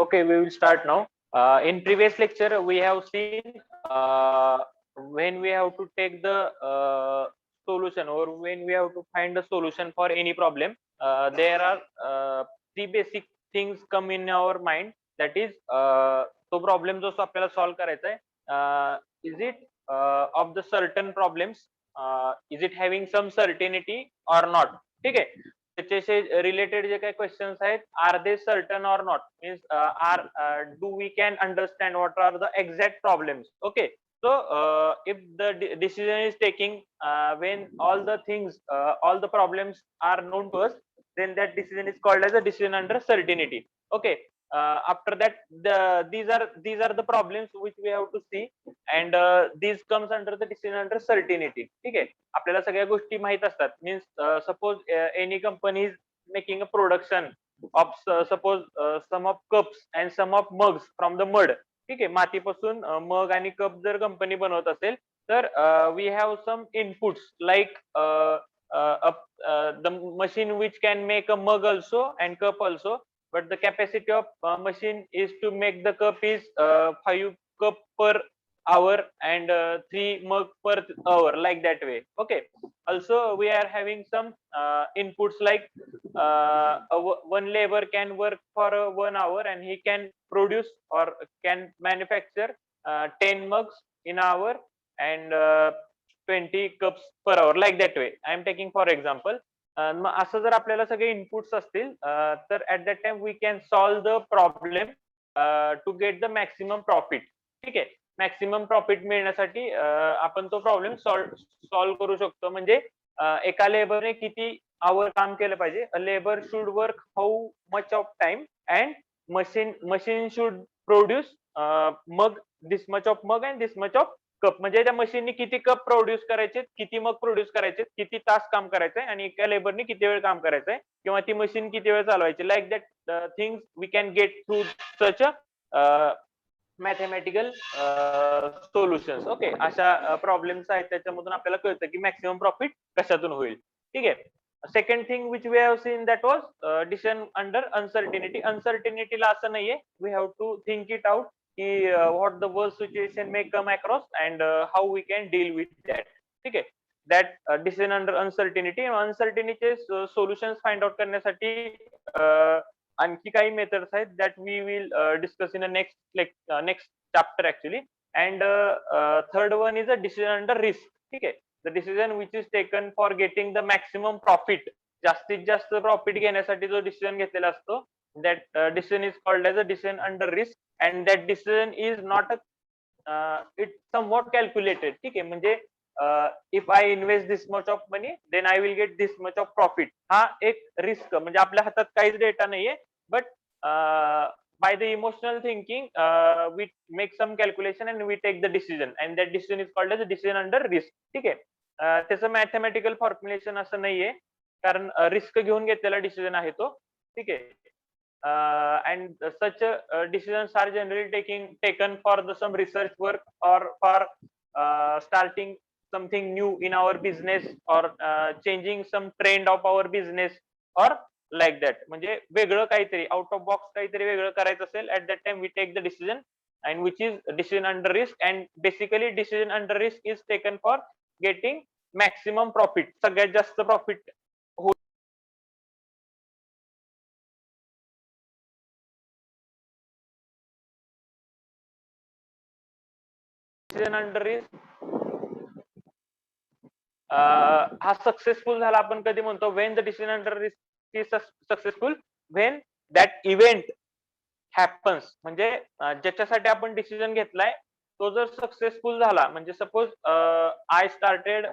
Okay, we will start now. In previous lecture, we have seen when we have to take the solution, or when we have to find a solution for any problem. There are three basic things come in our mind. That is, तो problem जो आपल्याला solve करायचा आहे, is it of the certain problems, is it having some certainty or not? ठीक आहे. त्याच्याशी related जे काही क्वेश्चन्स आहेत, are they certain or not, means are do we can understand what are the exact problems. Okay, so if the decision is taking when all the things, all the problems are known to us, then that decision is called as a decision under certainty. Okay, after that these are the problems which we have to see, and these comes under the decision under certainty. ठीक आहे, आपल्याला सगळ्या गोष्टी माहित असतात. Means suppose any company is making a production of suppose some of cups and some of mugs from the mud. ठीक आहे, मातीपासून मग आणि कप जर कंपनी बनवत असेल, तर we have some inputs like the machine which can make a mug also and cup also, but the capacity of machine is to make the cup is 5 cup per hour and 3 mug per hour, like that way. Okay, also we are having some inputs like one labor can work for 1 hour and he can produce or can manufacture 10 mugs in an hour and 20 cups per hour, like that way. I am taking for example. मग असं जर आपल्याला सगळे inputs असतील, तर at that time we can solve the problem to get the maximum profit. ठीक आहे, maximum profit मिळण्यासाठी आपण तो प्रॉब्लेम सॉल्व्ह करू शकतो. म्हणजे एका लेबरने किती आवर काम केलं पाहिजे. अ labour should work how much of time and machine should produce मग दिस मच ऑफ मग and this much of cup. म्हणजे त्या मशीनने किती कप प्रोड्यूस करायचे, किती मग प्रोड्यूस करायचे, किती तास काम करायचंय, आणि एका लेबरने किती वेळ काम करायचंय, किंवा ती मशीन किती वेळ चालवायची. Like that things we can get through such a mathematical solutions. Okay, अशा प्रॉब्लेम्स आहेत, त्याच्यामधून आपल्याला कळतं की मॅक्सिमम प्रॉफिट कशातून होईल. ठीक आहे. Second thing which we have seen that was decision under uncertainty. अनसर्टिनिटीला असं नाहीये, we have to think it out की what the worst situation may come across and how we can deal with that. ठीक आहे, that decision under uncertainty. Uncertainty solutions find out करण्यासाठी आणखी काही methods आहेत that we will discuss in the next chapter actually. And third one is a decision under risk. ठीक आहे, the decision which is taken for getting the maximum profit. जास्तीत जास्त profit घेण्यासाठी जो डिसिजन घेतलेला असतो, that decision is called as a decision under risk, and that decision is not it's somewhat calculated. ठीक आहे, म्हणजे if I invest this much of money then I will get this much of profit. हा एक risk, म्हणजे आपल्या हातात काहीच data नाहीये, but by the emotional thinking we make some calculation and we take the decision, and that decision is called as a decision under risk. ठीक आहे, त्याचं मॅथमॅटिकल फॉर्म्युलेशन असं नाहीये, कारण रिस्क घेऊन घेतलेला डिसिजन आहे तो. ठीक आहे, and such decisions are generally taken for some research work or for starting something new in our business or changing some trend of our business or like that. म्हणजे वेगळं काहीतरी, आउट ऑफ बॉक्स काहीतरी वेगळं करायचं असेल, at that time we take the decision, and which is decision under risk. And basically decision under risk is taken for getting maximum profit, सगळ्यात जास्त profit. Decision under risk हा successful झाला आपण कधी म्हणतो, when the decision under risk is successful, when that event happens. म्हणजे ज्याच्यासाठी आपण डिसिजन घेतलाय तो जर सक्सेसफुल झाला, म्हणजे suppose I started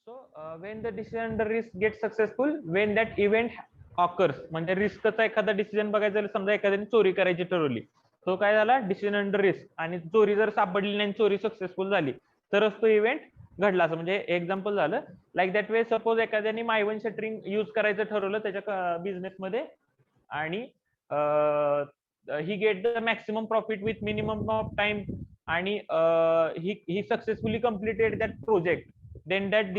So when the decision under risk gets successful, when that event occurs म्हणजे रिस्कचा एखादा डिसिजन बघायचा झालं, समजा एखाद्याने चोरी करायची ठरवली, तो काय झाला डिसिजन अंडर रिस्क, आणि चोरी जर सापडली नाही, चोरी सक्सेसफुल झाली, तरच तो इव्हेंट घडला. असं म्हणजे एक्झाम्पल झालं. लाईक दॅट वे सपोज एखाद्याने मायवन शटरिंग युज करायचं ठरवलं त्याच्या बिझनेसमध्ये, आणि he get the maximum profit with minimum of time, आणि he successfully completed that project, then that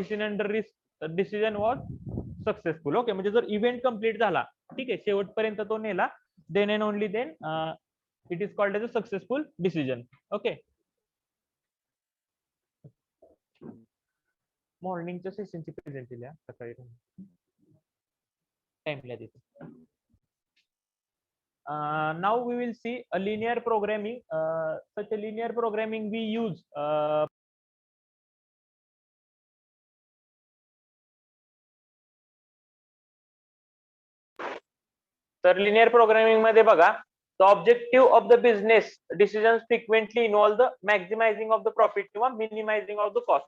decision was successful. Okay, म्हणजे जर इव्हेंट कम्प्लीट झाला, ठीक आहे, शेवटपर्यंत तो नेला, then and only then it is called as a successful decision. Okay, मॉर्निंगच्या सेशनची प्रेझेंट दिल्या सकाळी टाइमला देतो. Now we will see a linear programming. Such a linear programming we use तर लिनियर प्रोग्रामिंग मध्ये बघा, the objective of the business decision frequently involve the maximizing of the profit किंवा मिनिमायझिंग ऑफ द कॉस्ट.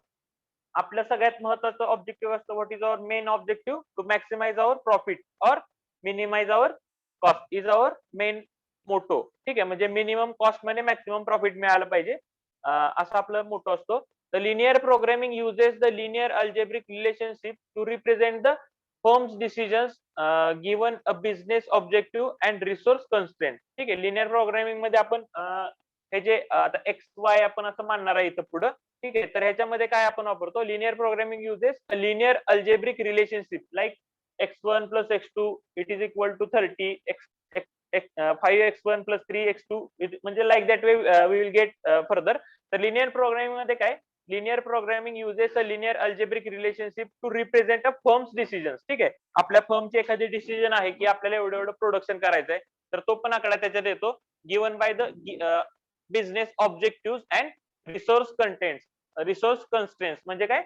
आपल्या सगळ्यात महत्वाचं objective असतं, what is our main objective, to maximize our profit और minimize our cost is our main motto. ठीक आहे, म्हणजे minimum cost मध्ये मॅक्सिमम प्रॉफिट मिळालं पाहिजे, असा आपला मोटो असतो. The linear programming uses the linear algebraic relationship to represent the firms decisions given a business objective and resource constraint. ठीक आहे, लिनियर प्रोग्रामिंग मध्ये आपण हे जे आता एक्स वाय आपण असं मानणार आहे इथं पुढं. ठीक आहे, तर ह्याच्यामध्ये काय आपण वापरतो, linear programming uses linear algebraic relationship like x1 plus x2 it is equal to 30, x 5x1 plus 3x2 म्हणजे like that way we will get further. तर लिनियर प्रोग्रामिंग मध्ये काय, linear programming uses a linear algebraic relationship to represent a firms decision. ठीक आहे, आपल्या फर्मचे एखादी decision आहे की आपल्याला एवढं एवढं प्रोडक्शन करायचं आहे, तर तो पण आकडा त्याच्यात येतो, given by the business objective and resource content. Resource constraints म्हणजे काय,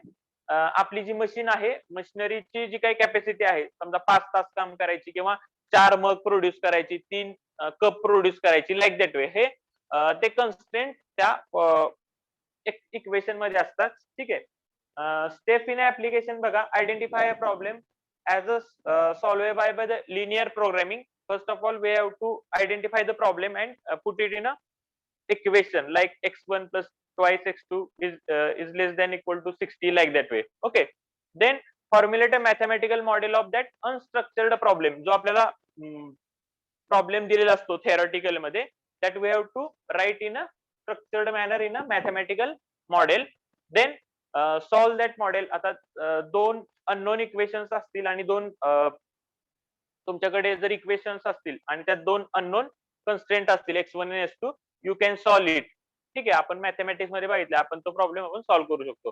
आपली जी मशीन आहे, मशिनरीची जी काही कॅपॅसिटी आहे, समजा 5 तास काम करायची किंवा 4 मग प्रोड्यूस करायची, 3 कप प्रोड्यूस करायची, लाईक दॅट वे हे ते कन्स्ट्रेंट त्या इक्वेशन मध्ये असतात. ठीक आहे, स्टेप इन ऍप्लिकेशन बघा, identify a problem as a solve by the linear programming. First of all we have to identify the problem and put it in a equation like x1 plus twice x2 is less than equal to 60, like that way. Okay, then formulate a mathematical model of that unstructured problem. जो आपल्याला problem दिलेला असतो theoretical मध्ये, that we have to write in a structured manner in a mathematical model. Then solve that model. आता 2 unknown equations असतील आणि 2 तुमच्याकडे जर इक्वेशन्स असतील आणि त्यात 2 अननोन कन्स्ट्रेंट असतील x1 आणि x2, you can solve it. ठीक आहे, आपण मॅथमॅटिक्स मध्ये बघितलं, आपण तो प्रॉब्लेम आपण सॉल्व्ह करू शकतो.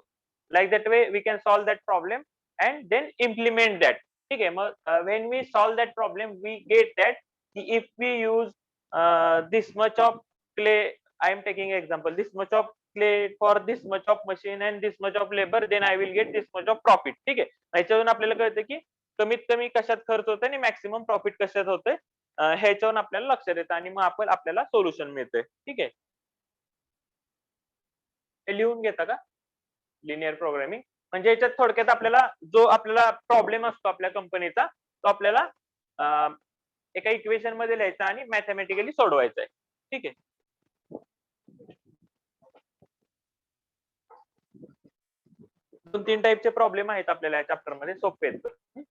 Like that way we can solve that problem and then implement that. ठीक आहे, मग when we solve that problem we get that की if we use this much of clay, I am taking example, this much of clay for this much of machine and this much of labour, then I will get this much of profit. ठीक आहे, ह्याच्यावरून आपल्याला कळतं की कमीत कमी कशात खर्च होतोय आणि मॅक्सिमम प्रॉफिट कशात होतंय, ह्याच्यावरून आपल्याला लक्षात येतं आणि मग आपण आपल्याला सोल्युशन मिळतंय. ठीक आहे, हे लिहून घेता का, लिनियर प्रोग्रामिंग म्हणजे याच्यात थोडक्यात आपल्याला जो आपल्याला प्रॉब्लेम असतो आपल्या कंपनीचा, तो आपल्याला एका इक्वेशन मध्ये लिहायचा आणि मॅथमॅटिकली सोडवायचा आहे. ठीक आहे, 2-3 टाईपचे प्रॉब्लेम आहेत आपल्याला या चॅप्टर मध्ये, सोपे आहेत.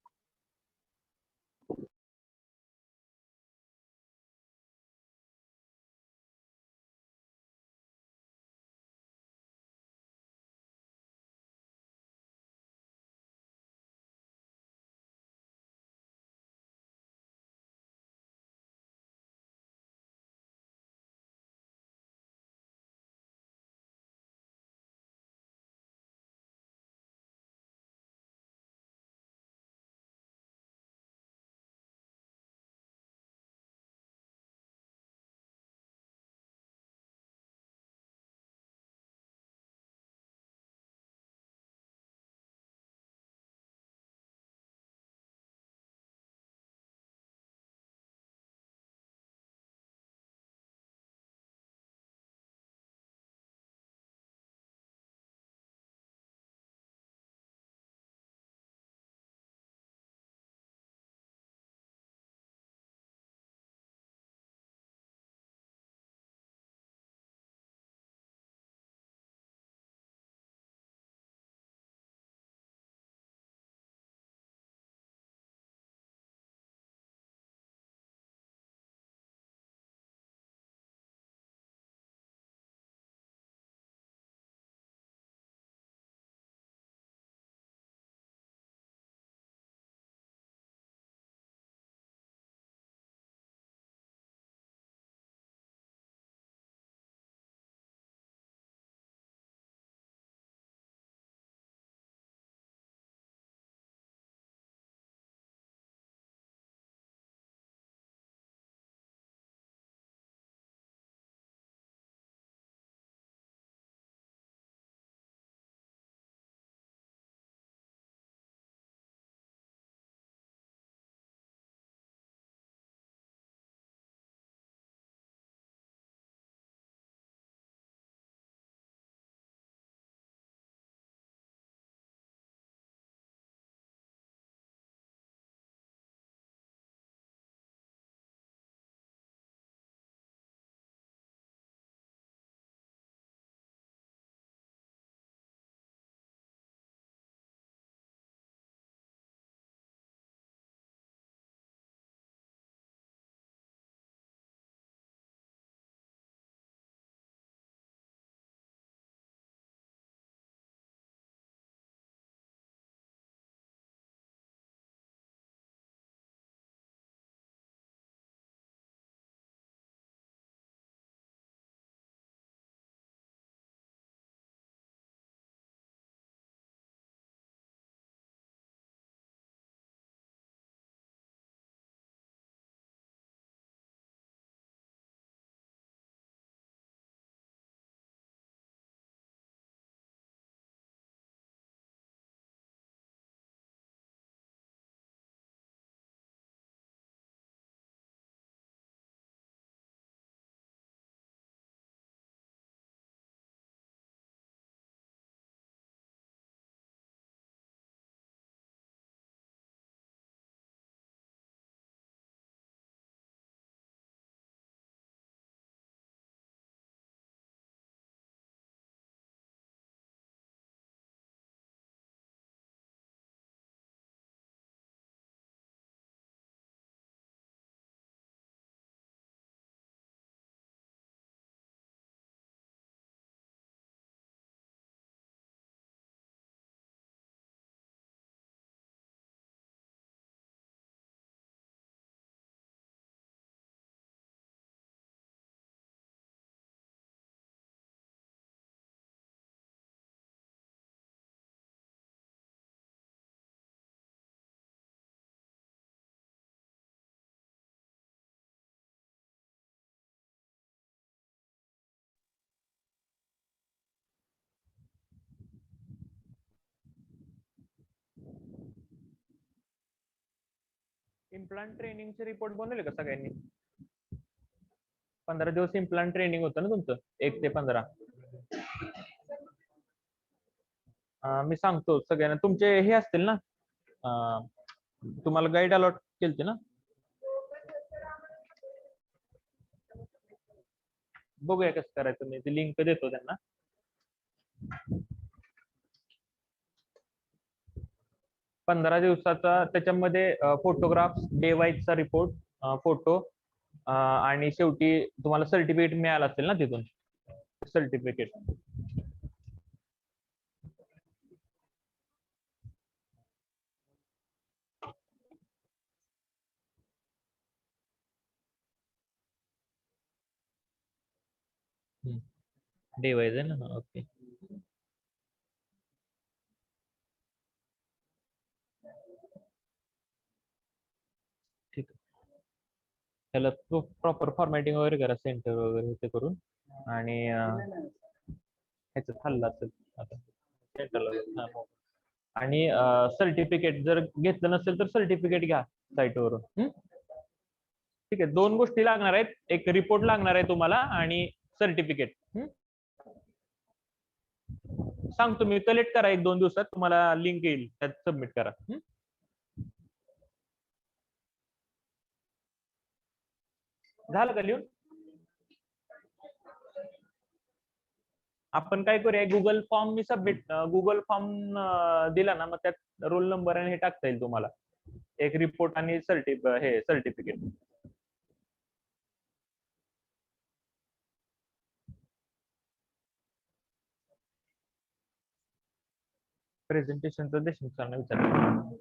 इम्प्लांट ट्रेनिंगचे रिपोर्ट बनवले का सगळ्यांनी? 15 दिवस इम्प्लांट ट्रेनिंग होतं ना तुमचं, 1 ते 15. मी सांगतो सगळ्यांना. तुमचे हे असतील ना, तुम्हाला गाईड अलॉट केलते ना? बघूया कसं करायचं, मी ती लिंक देतो त्यांना. पंधरा दिवसाचा त्याच्यामध्ये फोटोग्राफ, डे वाईजचा रिपोर्ट, फोटो, आणि शेवटी तुम्हाला सर्टिफिकेट मिळालं असेल ना तिथून, सर्टिफिकेट. डे वाईज आहे ना? ओके. ठीक आहे. त्याला प्रॉपर फॉर्मॅटिंग वगैरे करा, सेंटर वगैरे ते करून, आणि ह्याचं खाल्लं असेल आता सेंटरला. आणि सर्टिफिकेट जर घेतलं नसेल तर सर्टिफिकेट घ्या साईटवरून. ठीक आहे, 2 गोष्टी लागणार आहेत, एक रिपोर्ट लागणार आहे तुम्हाला आणि सर्टिफिकेट. सांगतो मी, कलेक्ट करा 1-2 दिवसात, तुम्हाला लिंक येईल, त्यात सबमिट करा. झालं का लिहून? आपण काय करूया, गुगल फॉर्म मी सबमिट, गुगल फॉर्म दिला ना, मग त्यात रोल नंबर आणि हे टाकता येईल तुम्हाला, एक रिपोर्ट आणि सर्टिफिकेट. प्रेझेंटेशनचं देशमुख सरांना विचार.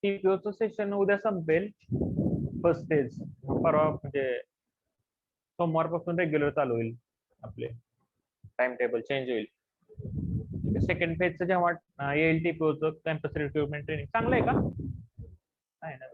टीपीओचं सेशन उद्या संपेल फर्स्ट स्टेज, परवा म्हणजे सोमवारपासून रेग्युलर चालू होईल, आपले टाइम टेबल चेंज होईल. सेकंड फेजचं जेव्हा येईल टीपीओचं कॅम्पस रिक्रुटमेंट ट्रेनिंग चांगलं आहे का? आहे ना.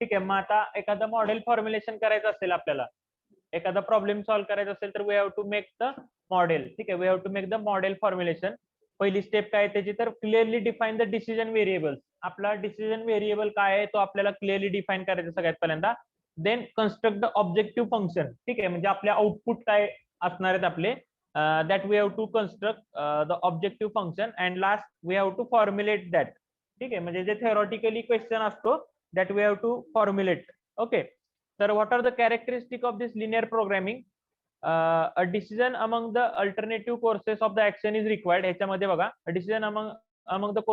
ठीक आहे, मग आता एखादं मॉडेल फॉर्म्युलेशन करायचं असेल आपल्याला, एखादा प्रॉब्लेम सॉल्व्ह करायचा असेल तर we have to make the model. ठीक आहे, we have to make the model formulation. पहिली स्टेप काय त्याची, तर clearly define the decision variables. आपला डिसिजन व्हेरिएबल काय आहे तो आपल्याला क्लिअरली डिफाईन करायचा सगळ्यात पहिल्यांदा. Then construct the objective function. ठीक आहे, म्हणजे आपले आउटपुट काय असणार आहेत आपले, that we have to construct the objective function. And last we have to formulate that. ठीक आहे, म्हणजे जे थेरॉटिकली क्वेश्चन असतो that we have to formulate. Okay, so what are the characteristics of this linear programming? A decision among the alternative courses of the action is required. ह्याच्यामध्ये बघा, a decision among the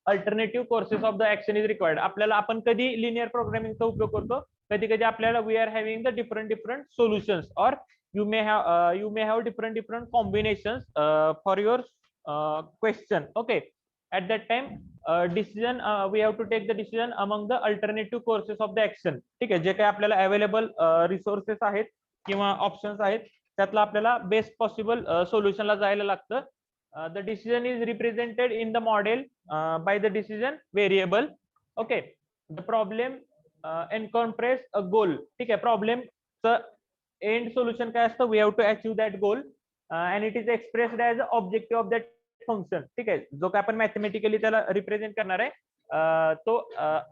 alternative courses of the action is required. आपल्याला आपण कधी linear प्रोग्रामिंगचा उपयोग करतो, कधी कधी आपल्याला we are having the different solutions, or you may have different combinations for your question. Okay, at that time decision we have to take the decision among the alternative courses of the action. ठीक आहे, जे काही आपल्याला available resources आहेत किंवा options आहेत त्यातला आपल्याला बेस्ट पॉसिबल सोल्युशनला जायला लागतं. The decision is represented in the model by the decision variable. Okay, the problem encompass a goal. ठीक आहे, प्रॉब्लेमचं एंड सोल्युशन काय असतं, we have to achieve that goal and it is expressed as a objective of that function. ठीक आहे, जो काय आपण मॅथमॅटिकली त्याला रिप्रेझेंट करणार आहे तो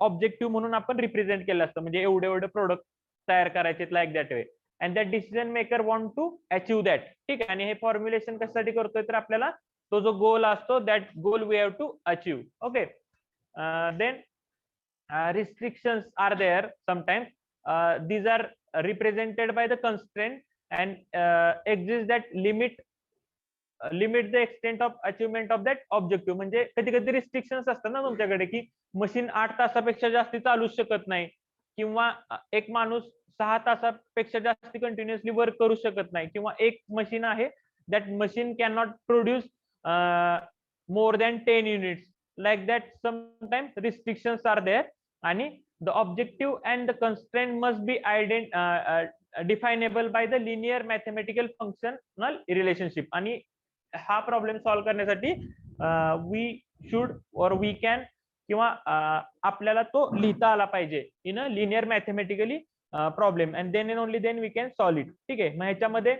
ऑब्जेक्टिव्ह म्हणून आपण रिप्रेझेंट केलं असतं, म्हणजे एवढे प्रोडक्ट तयार करायचे like that way. And that decision maker want to achieve that. ठीक आहे, आणि हे फॉर्म्युलेशन कशासाठी करतोय, तर आपल्याला तो जो गोल असतो that goal we have to achieve. Okay, then restrictions are there sometimes. These are represented by the constraint and exist that limit the extent of achievement of that objective. म्हणजे कधी कधी रिस्ट्रिक्शन्स असतात ना तुमच्याकडे, की machine 8 तासापेक्षा जास्ती चालूच शकत नाही, किंवा एक माणूस 6 तासापेक्षा जास्ती कंटिन्युअसली वर्क करू शकत नाही, किंवा एक मशीन आहे that machine can not produce more than 10 units. Like that sometimes restrictions are there, आणि the objective and the constraint must be definable by the linear mathematical functional relationship. आणि हा problem solve करण्यासाठी we should और we can, किंवा आपल्याला तो लिहिता आला पाहिजे in a linear mathematically problem, and then only then we can solve it. ठीक आहे, मग ह्याच्यामध्ये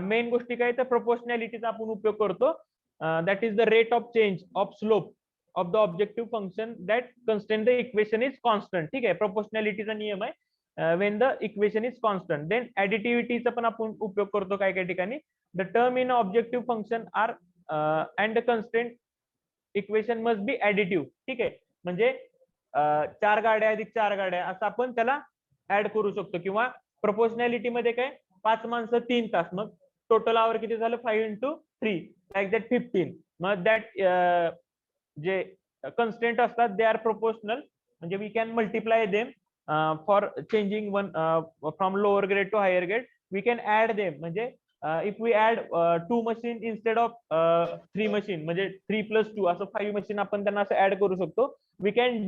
मेन गोष्टी काय, तर प्रोपोर्शनॅलिटीचा आपण उपयोग करतो. That is the rate of change of slope of the objective function that constant the equation is constant. ठीक आहे, प्रोपोर्शनॅलिटीचा नियम आहे, when the equation is constant. Then additivity पण आपण उपयोग करतो काय काय ठिकाणी. The term in objective function are and the constraint equation must be additive. ठीक आहे, म्हणजे 4 गाड्या अधिक 4 गाड्या असं आपण त्याला ऍड करू शकतो. किंवा प्रोपोर्शनॅलिटी मध्ये काय, 5 माणसं 3 तास, मग टोटल आवर किती झालं, 5 into 3 लाईक दॅट 15. मग दॅट जे कन्स्टेंट असतात दे आर प्रोपोर्शनल, म्हणजे we can multiply them for changing one from lower grade to higher grade. We can add them, म्हणजे if we add 2 machine instead of 3 machine, म्हणजे 3 plus 2 असं 5 machine आपण त्यांना असं add करू शकतो. We can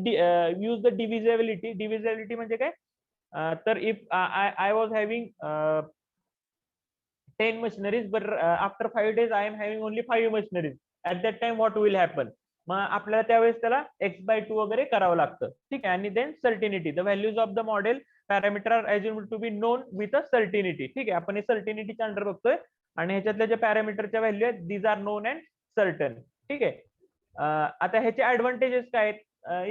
use the divisibility. Divisibility म्हणजे काय, तर if I was having 10 machineries, but after 5 days I am having only 5 machineries. At that time what will happen? मग आपल्याला त्यावेळेस त्याला x/2 वगैरे करावं लागतं. ठीक आहे. आणि then certainty, the values of the model parameter are assumed to be known with a certainty. ठीक आहे. आपण हे सर्टिनिटीच्या अंडर बघतोय आणि ह्याच्यातल्या जे पॅरामीटरच्या व्हॅल्यू आहेत these are known and certain. ठीक आहे. आता ह्याचे ऍडव्हान्टेजेस काय आहेत?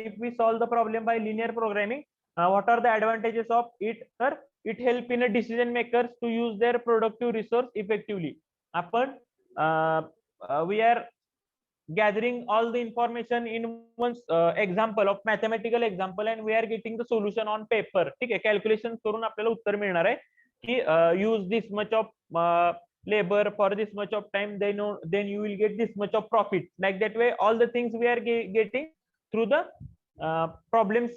If we solve the problem by linear programming, what are the advantages of it? तर it help in a decision makers to use their productive resource effectively. आपण we are gathering all the information in one example of mathematical example and we are getting the solution on paper. ठीक आहे. Calculation करून आपल्याला उत्तर मिळणार आहे की use this much of labor for this much of time, then you will get this much of profit. Like that way all the things we are getting through the problem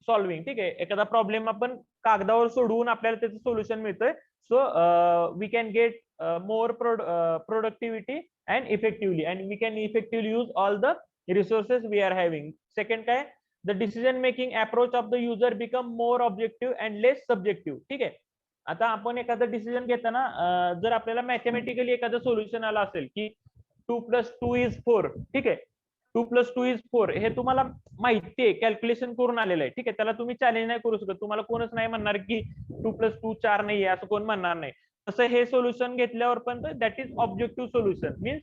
solving. ठीक आहे. एखादा problem आपण कागदावर सोडवून आपल्याला त्याचं solution मिळतंय. So we can get more productivity and effectively and we can effectively use all the resources we are having. Second काय? The decision making approach of the user become more objective and less subjective. ठीक आहे. आता आपण एखादं decision घेताना जर आपल्याला mathematically एखादं सोल्युशन आलं असेल की 2+2=4. ठीक आहे. 2+2=4 हे तुम्हाला माहिती आहे, कॅल्क्युलेशन करून आलेलं आहे. ठीक आहे. त्याला तुम्ही चॅलेंज नाही करू शकत. तुम्हाला कोणच नाही म्हणणार की 2+2 4 नाहीये, असं कोण म्हणणार नाही. तसं हे सोल्युशन घेतल्यावर पण that is objective solution. Means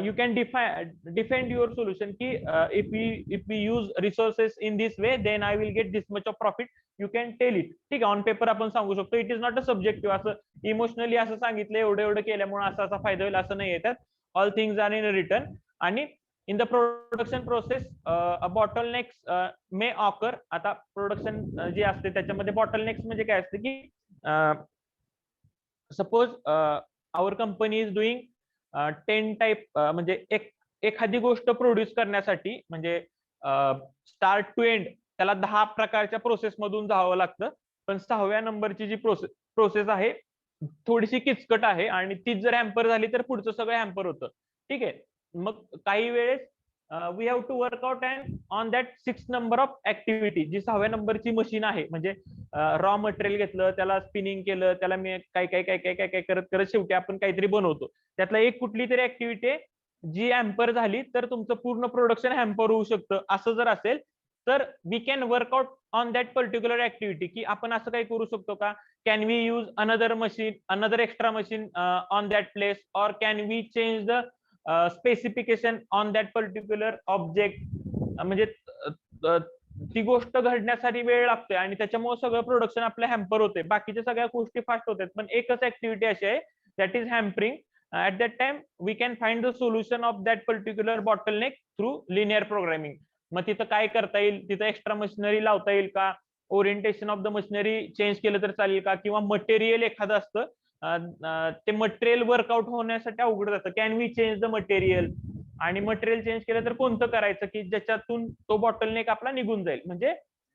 you can defend your solution ki if we use resources in this way then I will get this much of profit. You can tell it. ठीक आहे. On paper आपण सांगू शकतो. It is not a subjective. असं emotionally असं सांगितलं एवढं एवढं केल्यामुळे असा फायदा होईल असं नाही येतात. All things are in return. आणि in the production process bottlenecks may occur. आता प्रोडक्शन जे असते त्याच्यामध्ये बॉटलनेक्स म्हणजे काय असते की suppose our company is doing 10 type, म्हणजे एखादी गोष्ट प्रोड्यूस करण्यासाठी म्हणजे स्टार्ट टू एंड त्याला 10 प्रकारच्या प्रोसेस मधून जावं लागतं. पण 6व्या नंबरची जी प्रोसेस आहे थोडीशी किचकट आहे आणि तीच जर हॅम्पर झाली तर पुढचं सगळं हॅम्पर होतं. ठीक आहे. मग काही वेळेस we have to work out and on that 6 number of activity. जी 6व्या नंबरची मशीन आहे म्हणजे रॉ मटेरियल घेतलं, त्याला स्पिनिंग केलं, त्याला मी काय काय काय काय काय काय करत करत शेवटी आपण काहीतरी बनवतो. त्यातला एक कुठली तरी ऍक्टिव्हिटी जी हॅम्पर झाली तर तुमचं पूर्ण प्रोडक्शन हॅम्पर होऊ शकतं. असं जर असेल तर we can work out on that particular activity की आपण असं काही करू शकतो का? Can we use another machine, another extra machine on that place, और can we change the specification on that particular object. म्हणजे ती गोष्ट घडण्यासाठी वेळ लागतोय आणि त्याच्यामुळे सगळं प्रोडक्शन आपलं हॅम्पर होते. बाकीच्या सगळ्या गोष्टी फास्ट होतात पण एकच ऍक्टिव्हिटी अशी आहे that is hampering. at that time we can find the solution of that particular bottleneck through linear programming. मग तिथं काय करता येईल? तिथं एक्स्ट्रा मशिनरी लावता येईल का? Orientation of the machinery change केलं तर चालेल का? किंवा मटेरियल एखादं असतं ते मटेरियल वर्कआउट होण्यासाठी अवघड जातं. Can we change the material? आणि मटेरियल चेंज केलं तर कोणतं करायचं की ज्याच्यातून तो बॉटलनेक आपला निघून जाईल. म्हणजे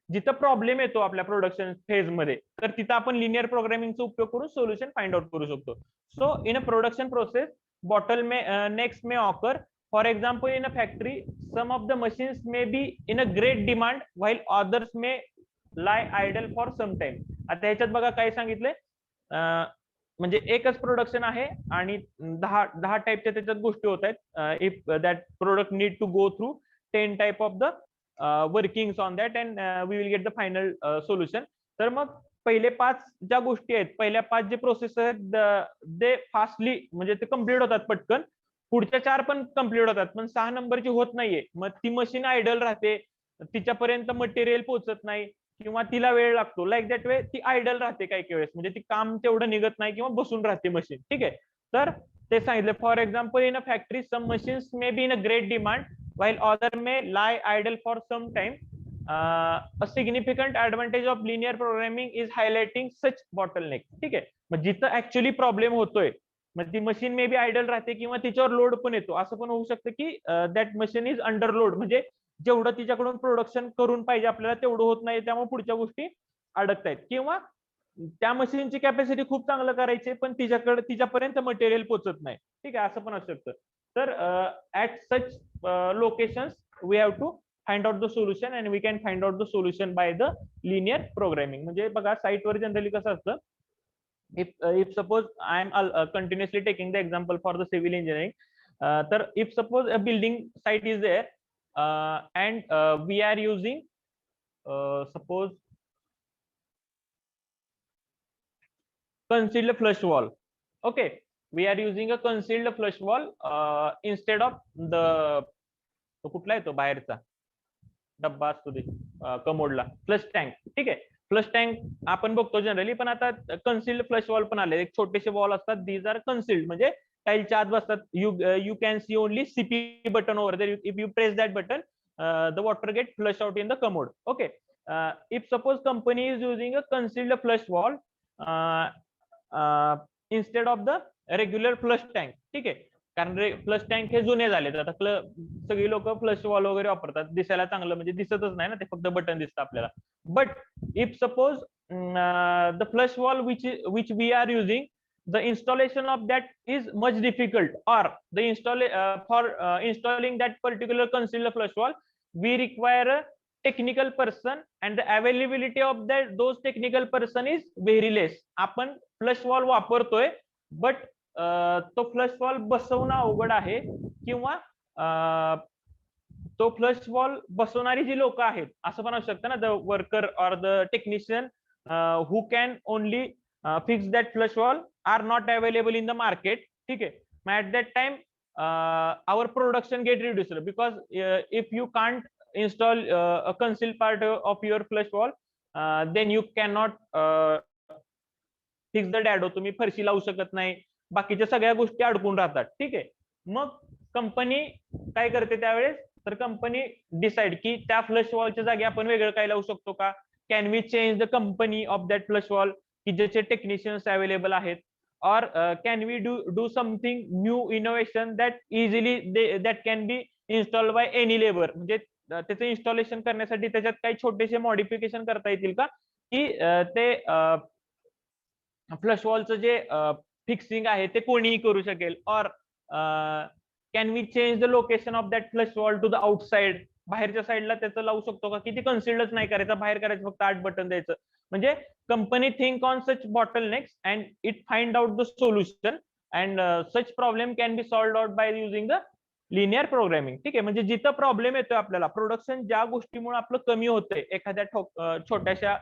जिथं प्रॉब्लेम येतो आपल्या प्रोडक्शन फेज मध्ये तर तिथं आपण लिनियर प्रोग्रामिंगचा उपयोग करून सोल्युशन फाइंड आउट करू शकतो. So in a production process, bottlenecks may occur. For example, in a factory, some of the machines may be in a great demand, while others may lie idle for some time. आता ह्याच्यात बघा काय सांगितलंय, म्हणजे एकच production आहे आणि 10 टाईपच्या त्याच्यात गोष्टी होत आहेत. If that product need to go through 10 type of the workings on that and we will get the final solution. तर मग पहिले 5 ज्या गोष्टी आहेत, पहिल्या 5 जे प्रोसेस आहेत ते फास्टली म्हणजे ते कम्प्लीट होतात पटकन. पुढच्या 4 पण कम्प्लीट होतात पण 6 नंबरची होत नाहीये. मग ती मशीन आयडल राहते, तिच्यापर्यंत मटेरियल पोहोचत नाही किंवा तिला वेळ लागतो. लाईक दॅट वे ती आयडल राहते काही वेळेस, म्हणजे ती काम तेवढं निघत नाही किंवा बसून राहते मशीन. ठीक आहे. तर ते सांगितलं for example in a factory some machines may be in a great demand while other may lie idle for some time. A significant advantage of linear programming is highlighting such bottleneck. ठीक आहे. मग जिथं actually problem होतोय मग ती machine may be idle राहते किंवा तिच्यावर लोड पण येतो. असं पण होऊ शकतं की that machine is under load, म्हणजे जेवढं तिच्याकडून प्रोडक्शन करून पाहिजे आपल्याला तेवढं होत नाही, त्यामुळे पुढच्या गोष्टी अडकतायत. किंवा त्या मशीनची कॅपॅसिटी खूप चांगलं करायची पण तिच्यापर्यंत मटेरियल पोहोचत नाही. ठीक आहे. असं पण असू शकतं. तर at such locations we have to find out the solution and we can find out the solution by the linear programming. म्हणजे बघा साईटवर जनरली कसं असतं, if suppose I am continuously taking the example for the civil engineering, तर if suppose a building site is there and we are using suppose concealed flush wall. Okay, we are using a concealed flush wall instead of the कुठला आहे तो बाहेरचा डब्बा असतो ते कमोडला flush tank. ठीक आहे, फ्लश टँक आपण बघतो जनरली, पण आता कन्सिल्ड फ्लश वॉल पण आले. एक छोटेसे वॉल असतात, दीज आर कन्सिल्ड, म्हणजे टाईलच्या आत बसतात. You can see only CP button over there. If you press that button the water get flush out in the commode. Okay, if suppose company is using a concealed flush valve instead of the regular flush tank. ठीक आहे, कारण flush tank हे जुने झालेत आता. सगळी लोक flush wall वगैरे वापरतात, दिसायला चांगलं, म्हणजे दिसतच नाही ना ते, फक्त बटन दिसतं आपल्याला. But if suppose the flush valve which we are using, the installation of that is much difficult, or the installing that particular concealed flush wall we require a technical person and the availability of that those technical person is very less. आपण flush wall वापरतोय but तो flush wall बसवणं अवघड आहे, किंवा तो flush wall बसवणारी जी लोक आहेत असं पण असू शकतं ना, the worker or the technician who can only fix that flush valve are not available in the market. ठीक आहे, मग at that time our production get reduced, because if you can't install a concealed part of your flush wall, then you cannot fix the dado. तुम्ही फरशी लावू शकत नाही, बाकीच्या सगळ्या गोष्टी अडकून राहतात. ठीक आहे, मग कंपनी काय करते त्यावेळेस, तर कंपनी डिसाइड की त्या फ्लश वॉलच्या जागी आपण वेगळं काय लावू शकतो का, can we change the company of that flush valve, की ज्याचे टेक्निशियन्स अवेलेबल आहेत, or can we do something new innovation that easily that can be install by any labour. म्हणजे त्याचं इन्स्टॉलेशन करण्यासाठी त्याच्यात काही छोटेसे मॉडिफिकेशन करता येतील का, की ते फ्लश वॉलचं जे फिक्सिंग आहे ते कोणीही करू शकेल. Or can we change the location of that flush valve to the outside, बाहेरच्या साईडला त्याचं लावू शकतो का, की ते कन्सिल्डच नाही करायचं, बाहेर करायचं, फक्त 8 बटन द्यायचं. म्हणजे company think on such bottle next and it find out the solution, and such problem can be solved out by using the linear programming. ठीक आहे, म्हणजे जिथं प्रॉब्लेम येतोय आपल्याला, प्रोडक्शन ज्या गोष्टीमुळे आपलं कमी होतंय एखाद्या छोट्याशा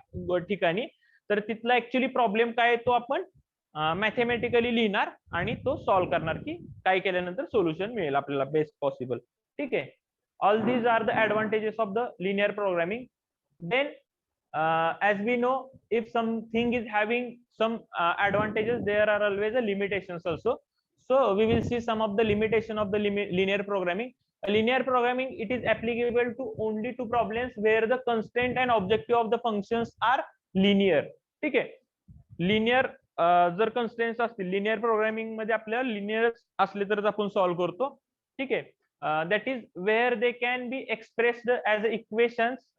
ठिकाणी, तर तिथला ऍक्च्युअली प्रॉब्लेम काय तो आपण मॅथेमॅटिकली लिहिणार आणि तो सॉल्व्ह करणार, की काय केल्यानंतर सोल्युशन मिळेल आपल्याला बेस्ट पॉसिबल. ठीक आहे, all these are the advantages of the linear programming. Then as we know, if something is having some advantages, there are always a limitations also. So we will see some of the limitation of the linear programming. Linear programming, it is applicable to only to problems where the constraint and objective of the functions are linear. ठीक आहे, linear जर constraints असतील linear programming मध्ये आपल्याला linear असले तरच आपण solve करतो. ठीक आहे, that is where they can be expressed as equations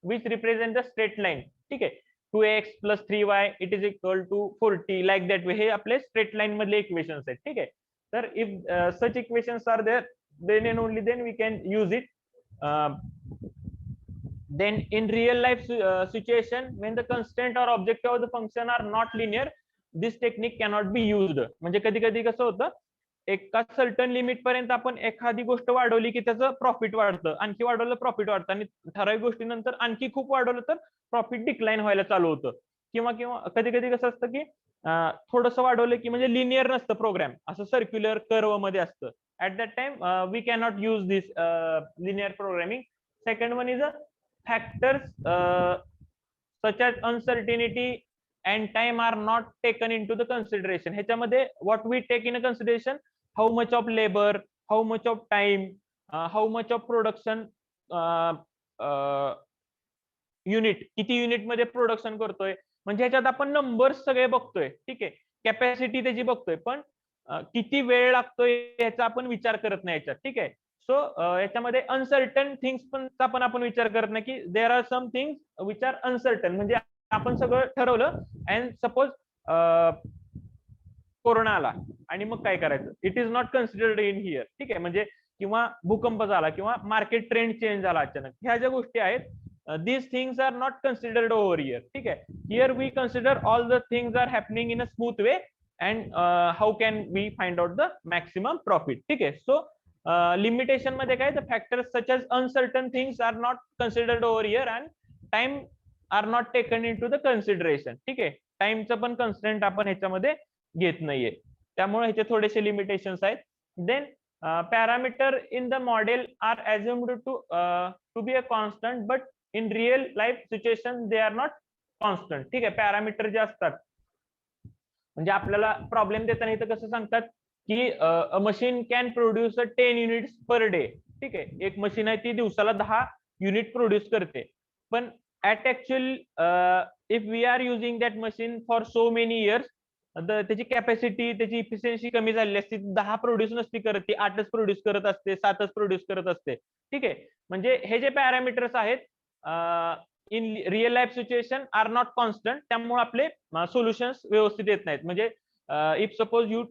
which represent the straight line. ठीक आहे, 2x plus 3y it is equal to 40, like that way. हे आपले स्ट्रेट लाईन मधले इक्वेशन्स आहेत. ठीक आहे, तर if such equations are there, then and only then we can use it. Then in real life situation, when the constraint or objective of the function are not linear, this technique cannot be used. म्हणजे कधी कधी कसं होतं, एका certain limit पर्यंत आपण एखादी गोष्ट वाढवली की त्याचं प्रॉफिट वाढतं, आणखी वाढवलं प्रॉफिट वाढतं, आणि ठराविक गोष्टीनंतर आणखी खूप वाढवलं तर प्रॉफिट डिक्लाइन व्हायला चालू होतं. किंवा कधी कधी कसं असतं की थोडंसं वाढवलं की म्हणजे लिनियर नसतं प्रोग्राम, असं सर्क्युलर कर्व मध्ये असतं. At that time we cannot use this linear programming. Second one is a factors such as uncertainty and time are not taken into the consideration. ह्याच्यामध्ये what we take in a consideration, how much of labor, how much of time, how much of production unit, किती unit मध्ये production करतोय, म्हणजे ह्याच्यात आपण numbers सगळे बघतोय. ठीक आहे, कॅपॅसिटी त्याची बघतोय, पण किती वेळ लागतोय ह्याचा आपण विचार करत नाही याच्यात. ठीक आहे, सो याच्यामध्ये अनसर्टन थिंग्स पण आपण विचार करत नाही, की there are some things which are uncertain. म्हणजे आपण सगळं ठरवलं अँड सपोज कोरोना आला आणि मग काय करायचं, it is not considered in here. ठीक आहे, म्हणजे किंवा भूकंप झाला किंवा मार्केट ट्रेंड चेंज झाला अचानक, ह्या ज्या गोष्टी आहेत, these things are not considered over here. ठीक आहे, here we consider all the things are happening in a smooth way and how can we find out the maximum profit. ठीक आहे, so limitation मध्ये काय, the factors such as uncertain things are not considered over here and time are not taken into the consideration. ठीक आहे, टाइमचं पण constraint आपण ह्याच्यामध्ये घेत नाहीये, त्यामुळे ह्याचे थोडेसे लिमिटेशन्स आहेत. Then parameter in the model are assumed to be a constant, but in real life situation they are not constant. ठीक आहे, पॅरामीटर जे असतात, म्हणजे आपल्याला प्रॉब्लेम देताना इथं कसं सांगतात की machine can produce 10 units per day. ठीक आहे, एक मशीन आहे ती दिवसाला 10 युनिट प्रोड्यूस करते, पण at actual if we are using that machine for so many years, त्याची कॅपॅसिटी, त्याची इफिशियन्सी कमी झालेली असते, 10 प्रोड्यूस नसती करत, ती 8च प्रोड्यूस करत असते, 7च प्रोड्यूस करत असते. ठीक आहे, म्हणजे हे जे पॅरामीटर्स आहेत in real life situation are not constant, त्यामुळे आपले सोल्युशन्स व्यवस्थित येत नाहीत. म्हणजे if suppose you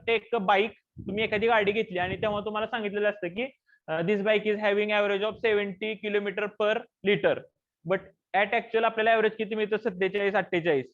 take a bike, तुम्ही एखादी गाडी घेतली आणि तेव्हा तुम्हाला सांगितलेलं असतं की this bike is having average of 70 kilometre per litre, but at actual आपल्याला ऍव्हरेज किती मिळतं, 47-48.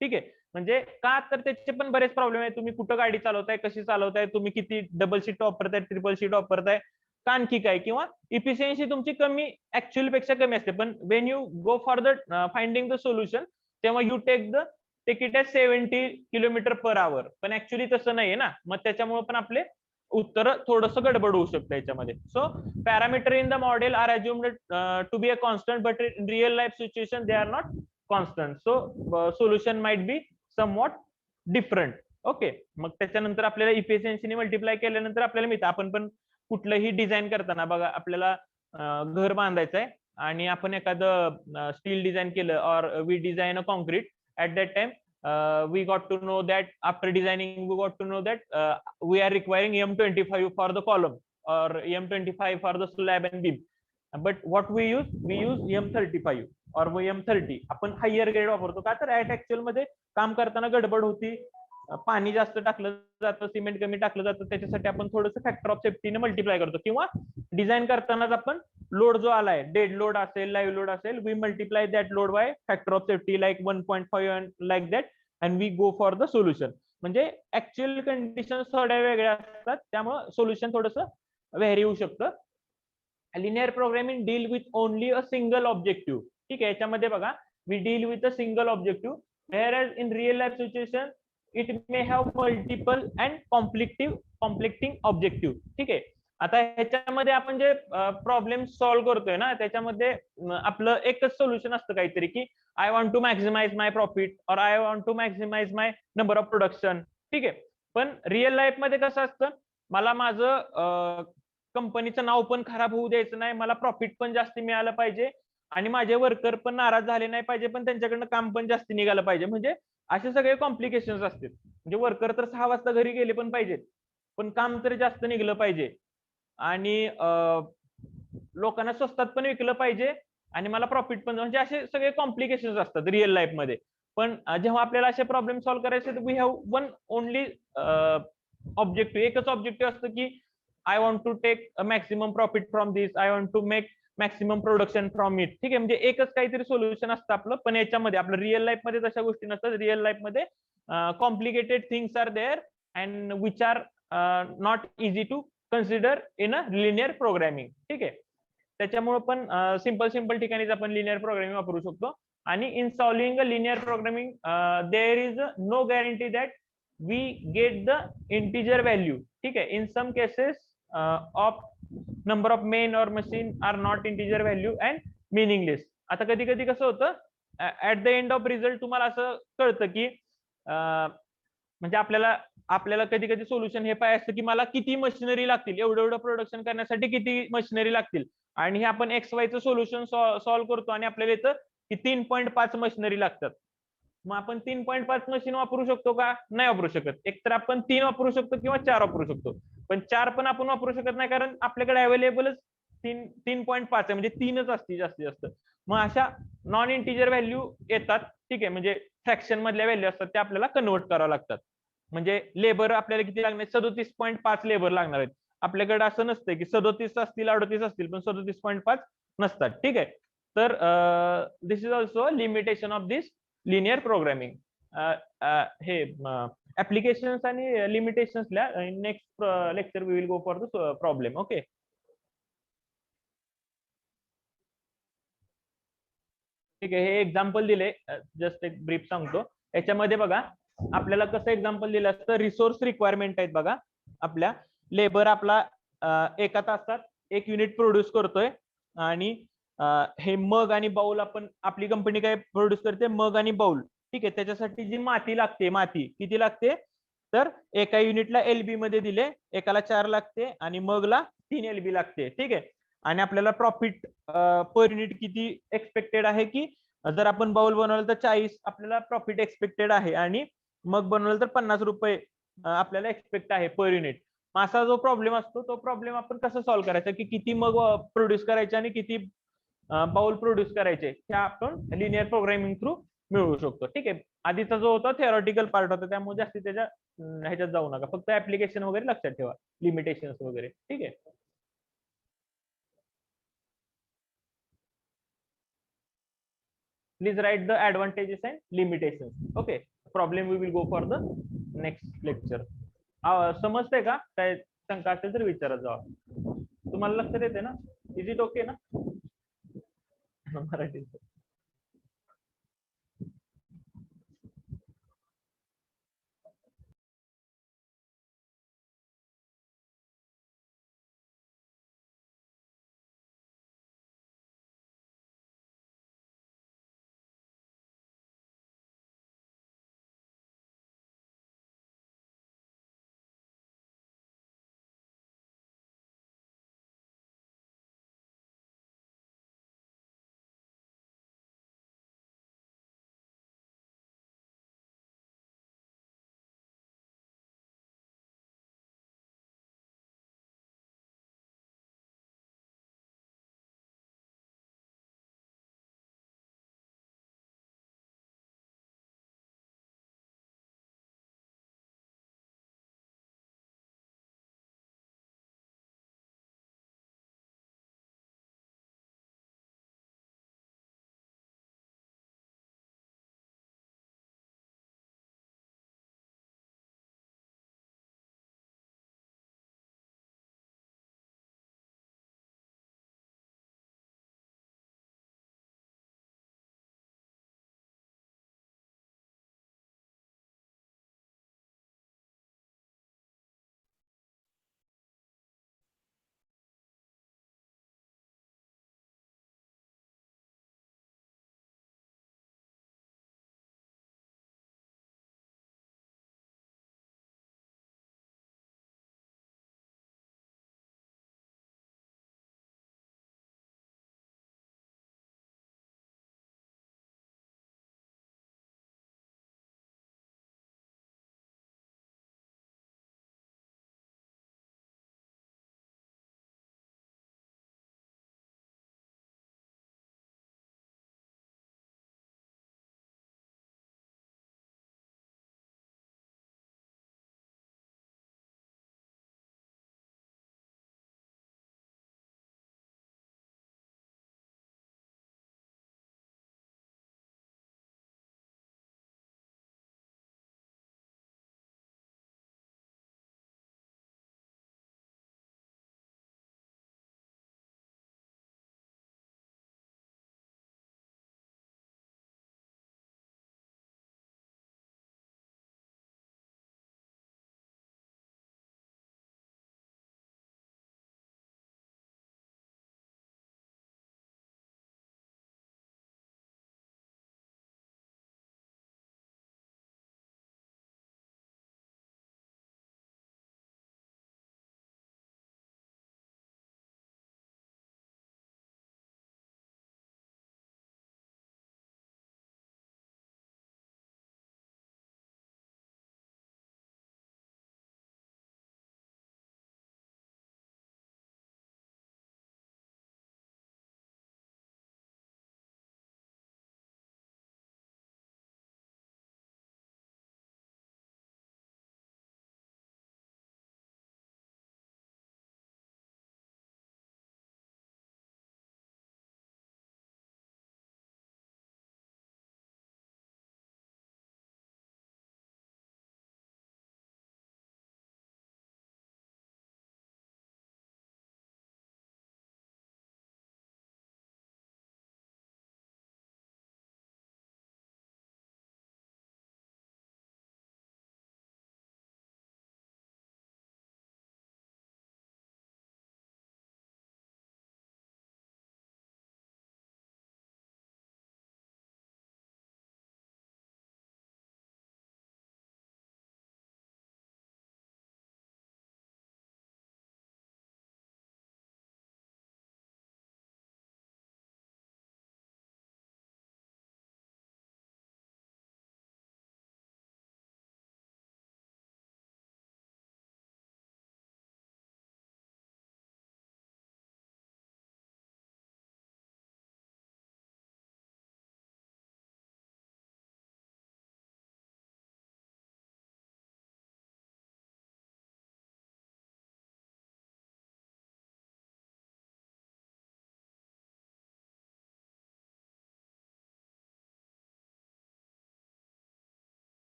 ठीक आहे, म्हणजे का, तर त्याचे पण बरेच प्रॉब्लेम आहेत. तुम्ही कुठं गाडी चालवताय, कशी चालवताय, तुम्ही किती डबल सीट वापरताय, ट्रिपल सीट वापरताय, का आणखी काय, किंवा इफिशियन्सी तुमची कमी, ऍक्च्युअल पेक्षा कमी असते, पण when you go for the finding the solution तेव्हा you take it as 70 kilometre per hour, पण ऍक्च्युअली तसं नाहीये ना, मग त्याच्यामुळे पण आपले उत्तर थोडस गडबड होऊ शकतं याच्यामध्ये. So parameter in the model are assumed to be a constant, but in real life situation they are not constant, so solution might be somewhat different. Okay, मग त्याच्यानंतर आपल्याला इफिशियन्सीने मल्टिप्लाय केल्यानंतर आपल्याला मिळतं. आपण पण कुठलंही डिझाईन करताना बघा, आपल्याला घर बांधायचं आहे आणि आपण एखादं स्टील डिझाईन केलं, और we design a concrete, at that time we got to know that after designing we got to know that we are requiring M25 for the column or M25 for the slab and beam, but what we use M35 or M30. आपण higher grade वापरतो का, तर at actual मध्ये काम करताना गडबड होती, पाणी जास्त टाकलं जातं, सिमेंट कमी टाकलं जातं, त्याच्यासाठी आपण थोडंसं फॅक्टर ऑफ सेफ्टीने मल्टिप्लाय करतो, किंवा डिझाईन करतानाच आपण लोड जो आलाय, डेड लोड असेल, लाईव्ह लोड असेल, we multiply that load by factor of safety like 1.5 like that and we go for the solution. म्हणजे ऍक्च्युअल कंडिशन थोड्या वेगळ्या असतात, त्यामुळे सोल्युशन थोडंसं व्हेरी होऊ शकतं. Linear programming deal with only a single objective. ठीक आहे, याच्यामध्ये बघा, we deal with a single objective, whereas in real life situation it may have multiple and conflicting objective. ठीक आहे, आता ह्याच्यामध्ये आपण जे प्रॉब्लेम सॉल्व्ह करतोय ना, त्याच्यामध्ये आपलं एकच सोल्युशन असतं काहीतरी, की I want to maximize my profit और I want to maximize my number of production. ठीक आहे, पण रिअल लाईफ मध्ये कसं असतं, मला माझं कंपनीचं नाव पण खराब होऊ द्यायचं नाही, मला प्रॉफिट पण जास्त मिळालं पाहिजे, आणि माझे वर्कर पण नाराज झाले नाही पाहिजे, पण त्यांच्याकडनं काम पण जास्त निघालं पाहिजे. म्हणजे असे सगळे कॉम्प्लिकेशन्स असतात. म्हणजे वर्कर तर 6 वाजता घरी गेले पण पाहिजेत, पण काम तर जास्त निघलं पाहिजे, आणि लोकांना स्वस्तात पण विकलं पाहिजे, आणि मला प्रॉफिट पण, म्हणजे असे सगळे कॉम्प्लिकेशन्स असतात रिअल लाईफ मध्ये. पण जेव्हा आपल्याला असे प्रॉब्लेम सॉल्व्ह करायचे, तर we have one only objective, एकच ऑब्जेक्टिव्ह असतं की I want to take maximum profit from this, I want to make maximum production from it. ठीक आहे, म्हणजे एकच काहीतरी सोल्युशन असतं आपलं, पण याच्यामध्ये आपलं रिअल लाईफ मध्ये तशा गोष्टी नसतात. रिअल लाईफ मध्ये complicated things are there and which are not easy to consider in a linear programming. ठीक आहे, त्याच्यामुळे पण सिंपल ठिकाणीच आपण लिनियर प्रोग्रामिंग वापरू शकतो. आणि in solving a linear programming there is no guarantee that we get the integer value. ठीक आहे, in some cases of number of men और machine are not integer value and meaningless. आता कधी कधी कसं होतं, at the end of result तुम्हाला असं कळतं की म्हणजे आपल्याला कधी कधी सोल्युशन हे पाहिजे असतं की मला किती मशिनरी लागतील, एवढं प्रोडक्शन करण्यासाठी किती मशिनरी लागतील, आणि हे आपण XY चं सोल्युशन सॉल्व्ह करतो आणि आपल्याला येतं की 3.5 मशिनरी लागतात. मग आपण 3.5 मशीन वापरू शकतो का, नाही वापरू शकत. एकतर आपण 3 वापरू शकतो किंवा 4 वापरू शकतो, पण 4 पण आपण वापरू शकत नाही, कारण आपल्याकडे अवेलेबलच 3.5 आहे, म्हणजे 3च असते जास्तीत जास्त. मग अशा नॉन इंटिजर व्हॅल्यू येतात. ठीक आहे, म्हणजे फ्रॅक्शन मधल्या व्हॅल्यू असतात, त्या आपल्याला कन्वर्ट कराव्या लागतात. म्हणजे लेबर आपल्याला किती लागणार, 37.5 लेबर लागणार आहेत. आपल्याकडे असं नसतं की 37 असतील 38 असतील पण 37.5 नसतात. ठीक आहे. तर this is also limitation of this linear programming. हे ऍप्लिकेशन्स आणि लिमिटेशन्सला next lecture we will go for the problem. Okay. ठीक आहे. हे एक्झाम्पल दिले, जस्ट एक ब्रीफ सांगतो. याच्यामध्ये बघा आपल्याला कसं एक्झाम्पल दिलं असतं, रिसोर्स रिक्वायरमेंट आहेत बघा. आपल्या लेबर आपला एका तासात 1 युनिट प्रोड्यूस करतोय आणि हे मग आणि बाउल आपण आपली कंपनी काय प्रोड्यूस करते, मग आणि बाउल. ठीक आहे. त्याच्यासाठी जी माती लागते, माती किती लागते, तर एका युनिटला एलबी मध्ये दिले, एकाला 4 लागते आणि मगला 3 एलबी लागते. ठीक आहे. आणि आपल्याला प्रॉफिट पर युनिट किती एक्सपेक्टेड आहे, की जर आपण बाउल बनवलं तर 40 आपल्याला प्रॉफिट एक्सपेक्टेड आहे आणि मग बनवलं तर 50 रुपये आपल्याला एक्सपेक्ट आहे पर युनिट. असा जो प्रॉब्लेम असतो तो प्रॉब्लेम आपण कसं सॉल्व्ह करायचा, की किती मग प्रोड्यूस करायचे आणि किती बाउल प्रोड्यूस करायचे, हे आपण लिनियर प्रोग्रामिंग थ्रू मिळवू शकतो. ठीक आहे. आधीचा जो होता थिअरॉटिकल पार्ट होता, त्यामुळे जास्ती त्याच्या ह्याच्यात जाऊ नका, फक्त ऍप्लिकेशन वगैरे लक्षात ठेवा, लिमिटेशन्स वगैरे. ठीक आहे. Please write the advantages and limitations. Okay. Problem we will go for the next lecture. समजतंय का? काय शंका असेल तर विचारत जावा. तुम्हाला लक्षात येते ना? इज इट ओके ना? मराठी